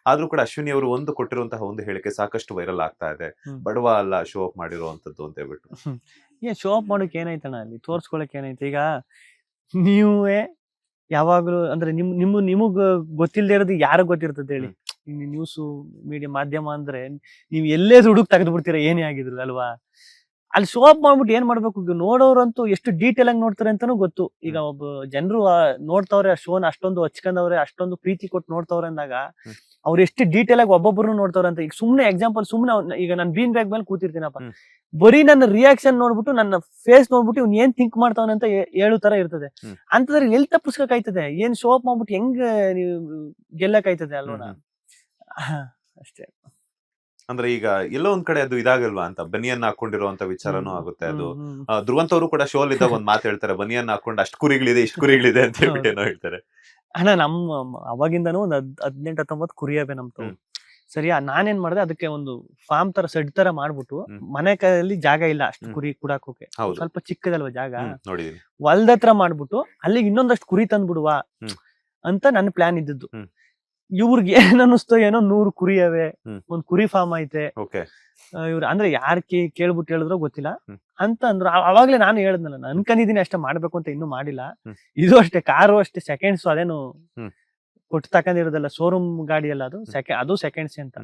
ಆದ್ರೂ ಕೂಡ ಅಶ್ವಿನಿ ಅವರು ಕೊಟ್ಟಿರುವಂತಹ ಒಂದು ಹೇಳಿಕೆ ಸಾಕಷ್ಟು ವೈರಲ್ ಆಗ್ತಾ ಇದೆ. ಬಡವ ಅಲ್ಲ ಶೋ ಆಫ್ ಮಾಡಿರುವಂತದ್ದು ಅಂತ ಹೇಳ್ಬಿಟ್ಟು. ಶೋ ಆಫ್ ಮಾಡೋಕೆ ಏನಾಯ್ತಣ್ಣ ಅಲ್ಲಿ, ತೋರ್ಸ್ಕೊಳಕ್ ಏನೈತೆ? ಈಗ ನೀವೇ ಯಾವಾಗ್ಲೂ ಅಂದ್ರೆ ನಿಮಗ್ ಗೊತ್ತಿಲ್ಲದೆ ಇರೋದು ಯಾರಿಗ್ ಗೊತ್ತಿರ್ತದೆ ಹೇಳಿ? ನ್ಯೂಸ್ ಮೀಡಿಯಾ ಮಾಧ್ಯಮ ಅಂದ್ರೆ ನೀವ್ ಎಲ್ಲೇ ದುಡುಕ್ ತೆಗೆದು ಬಿಡ್ತೀರಾ ಏನೇ ಆಗಿದ್ರು ಅಲ್ವಾ? ಅಲ್ಲಿ ಶೋ ಆಫ್ ಮಾಡ್ಬಿಟ್ಟು ಏನ್ ಮಾಡ್ಬೇಕು? ನೋಡೋರಂತೂ ಎಷ್ಟು ಡೀಟೇಲ್ ಆಗಿ ನೋಡ್ತಾರೆ ಅಂತಾನೂ ಗೊತ್ತು. ಈಗ ಒಬ್ಬ ಜನರು ನೋಡ್ತಾವ್ರೆ ಆ ಶೋನ, ಅಷ್ಟೊಂದು ಹಚ್ಕೊಂಡವ್ರೆ, ಅಷ್ಟೊಂದು ಪ್ರೀತಿ ಕೊಟ್ಟು ನೋಡ್ತಾವ್ರೆ ಅಂದಾಗ ಅವ್ರು ಎಷ್ಟು ಡೀಟೇಲ್ ಆಗಿ ಒಬ್ಬೊಬ್ರು ನೋಡ್ತಾವ್ರೆ ಅಂತ. ಈಗ ಸುಮ್ನೆ ಎಕ್ಸಾಂಪಲ್, ಸುಮ್ನೆ ಈಗ ನಾನು ಬೀನ್ ಬ್ಯಾಗ್ ಮೇಲೆ ಕೂತಿರ್ತೀನಪ್ಪ, ಬರೀ ನನ್ನ ರಿಯಾಕ್ಷನ್ ನೋಡ್ಬಿಟ್ಟು, ನನ್ನ ಫೇಸ್ ನೋಡ್ಬಿಟ್ಟು ಇವ್ನು ಏನ್ ಥಿಂಕ್ ಮಾಡ್ತಾವನೆ ಅಂತ ಹೇಳೋ ತರ ಇರ್ತದೆ. ಅಂತದ್ರಲ್ಲಿ ಎಲ್ಲಿ ತಪ್ಪಿಸ್ಕಾಯ್ತದೆ? ಏನ್ ಶೋ ಆಫ್ ಮಾಡ್ಬಿಟ್ಟು ಹೆಂಗ್ ನೀವು ಗೆಲ್ಲಕಾಯ್ತದೆ ಅಲ್ವಣ? ಅಷ್ಟೇ. ಅಂದ್ರೆ ಈಗ ಎಲ್ಲೋ ಒಂದ್ ಕಡೆ ಅದು ಇದಾಗಲ್ವಾ ಅಂತ, ಬನಿಯನ್ ಹಾಕೊಂಡಿರುವಂತ ವಿಚಾರನೂ ಆಗುತ್ತೆ. ಅದು ಧ್ರುವಂತ್ ಅವರು ಕೂಡ ಶೋ ಅಲ್ಲಿ ಇದ್ದಾಗ ಒಂದ್ ಮಾತು ಹೇಳ್ತಾರೆ, ಬನಿಯನ್ ಹಾಕೊಂಡು ಅಷ್ಟು ಕುರಿಗಳಿದೆ ಇಷ್ಟು ಕುರಿಗಳಿದೆ ಅಂತ ಹೇಳ್ಬಿಟ್ಟು ಏನೋ ಹೇಳ್ತಾರೆ. ಅಣ್ಣ ನಮ್ಮ ಅವಾಗಿಂದನೂ ಒಂದ್ 18-19 ಕುರಿಯವೆ ನಮ್ದು. ಸರಿಯಾ? ನಾನೇನ್ ಮಾಡಿದೆ, ಅದಕ್ಕೆ ಒಂದು ಫಾರ್ಮ್ ತರ ಸೆಡ್ ತರ ಮಾಡ್ಬಿಟ್ಟು, ಮನೆ ಕೈಯಲ್ಲಿ ಜಾಗ ಇಲ್ಲ ಅಷ್ಟು ಕುರಿ ಕುಡಾಕೋಕೆ, ಸ್ವಲ್ಪ ಚಿಕ್ಕದಲ್ವಾ ಜಾಗ, ಹೊಲ್ದತ್ರ ಮಾಡ್ಬಿಟ್ಟು ಅಲ್ಲಿಗೆ ಇನ್ನೊಂದಷ್ಟು ಕುರಿ ತಂದ್ಬಿಡುವ ಅಂತ ನನ್ನ ಪ್ಲಾನ್ ಇದ್ದದ್ದು. ಇವ್ರಿಗೆ ಏನ್ ಅನ್ನಿಸ್ತೋ ಏನೋ, 100 ಕುರಿಯವೆ, ಒಂದ್ ಕುರಿ ಫಾರ್ಮ್ ಐತೆ, ಇವ್ರು ಅಂದ್ರೆ ಯಾರ್ ಕೇಳ್ಬಿಟ್ಟು ಹೇಳಿದ್ರೋ ಗೊತ್ತಿಲ್ಲ ಅಂತ ಅಂದ್ರು. ಅವಾಗ್ಲೇ ನಾನು ಹೇಳಿದ್ನಲ್ಲ, ಅನ್ಕೊಂಡಿದೀನಿ ಅಷ್ಟೇ ಮಾಡ್ಬೇಕು ಅಂತ, ಇನ್ನೂ ಮಾಡಿಲ್ಲ. ಇದು ಅಷ್ಟೇ, ಕಾರು ಅಷ್ಟೇ ಸೆಕೆಂಡ್ಸ್, ಅದೇನು ಕೊಟ್ಟು ತಕೊಂಡಿರೋದಲ್ಲ, ಶೋರೂಮ್ ಗಾಡಿ ಅಲ್ಲ ಅದು, ಅದು ಸೆಕೆಂಡ್ಸ್ ಅಂತ.